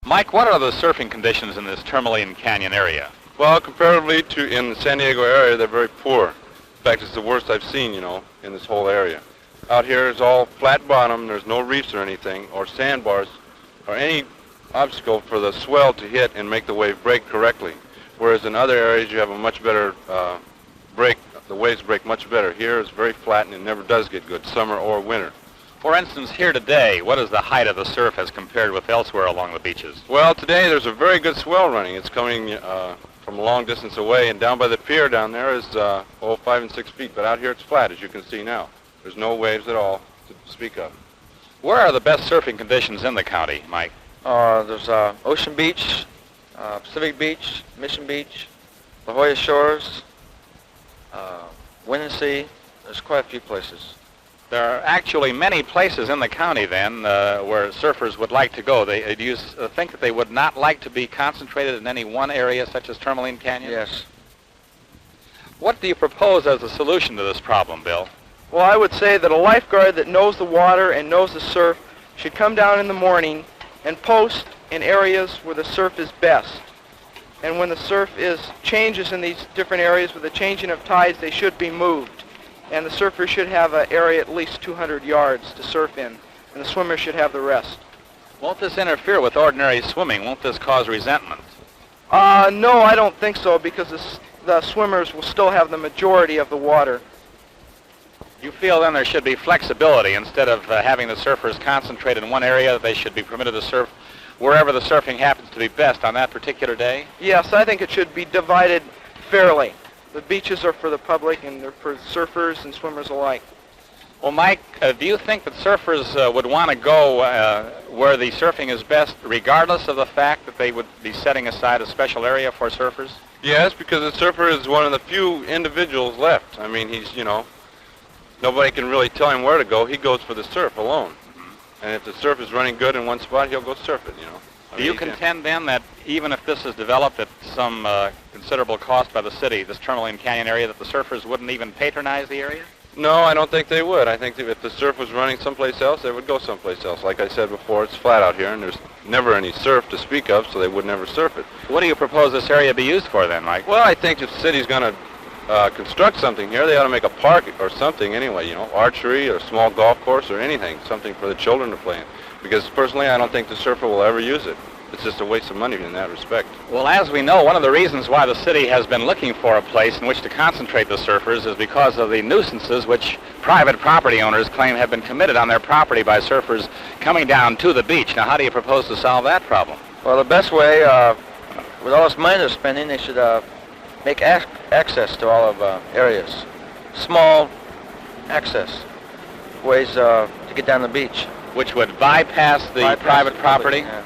Mike, what are the surfing conditions in this Tourmaline Canyon area? Well, comparatively to in the San Diego area, they're very poor. In fact, it's the worst I've seen, in this whole area. Out here is all flat bottom. There's no reefs or anything, or sandbars, or any obstacle for the swell to hit and make the wave break correctly. Whereas in other areas, you have a much better break. The waves break much better. Here it's very flat, and it never does get good, summer or winter. For instance, here today, what is the height of the surf as compared with elsewhere along the beaches? Well, today there's a very good swell running. It's coming from a long distance away, and down by the pier down there is 5 and 6 feet. But out here it's flat, as you can see now. There's no waves at all to speak of. Where are the best surfing conditions in the county, Mike? There's Ocean Beach, Pacific Beach, Mission Beach, La Jolla Shores, Windsea. There's quite a few places. There are actually many places in the county, then, where surfers would like to go. Do you think that they would not like to be concentrated in any one area, such as Tourmaline Canyon? Yes. What do you propose as a solution to this problem, Bill? Well, I would say that a lifeguard that knows the water and knows the surf should come down in the morning and post in areas where the surf is best. And when the surf changes in these different areas with the changing of tides, they should be moved. And the surfer should have an area at least 200 yards to surf in, and the swimmer should have the rest. Won't this interfere with ordinary swimming? Won't this cause resentment? No, I don't think so, because the swimmers will still have the majority of the water. You feel then there should be flexibility. Instead of having the surfers concentrate in one area, they should be permitted to surf wherever the surfing happens to be best on that particular day? Yes, I think it should be divided fairly. The beaches are for the public, and they're for surfers and swimmers alike. Well, Mike, do you think that surfers would want to go where the surfing is best, regardless of the fact that they would be setting aside a special area for surfers? Yes, because the surfer is one of the few individuals left. I mean, he's, nobody can really tell him where to go. He goes for the surf alone. And if the surf is running good in one spot, he'll go surf it, Do you contend then that even if this is developed at some considerable cost by the city, this Tourmaline Canyon area, that the surfers wouldn't even patronize the area? No, I don't think they would. I think that if the surf was running someplace else, they would go someplace else. Like I said before, it's flat out here, and there's never any surf to speak of, so they would never surf it. What do you propose this area be used for then, Mike? Well, I think if the city's going to construct something here, they ought to make a park or something anyway, archery or a small golf course or anything, something for the children to play in. Because personally, I don't think the surfer will ever use it. It's just a waste of money in that respect. Well, as we know, one of the reasons why the city has been looking for a place in which to concentrate the surfers is because of the nuisances which private property owners claim have been committed on their property by surfers coming down to the beach. Now, how do you propose to solve that problem? Well, the best way, with all this money they're spending, they should make access to all of areas. Small access ways to get down the beach. Which would bypass the private property? Yeah.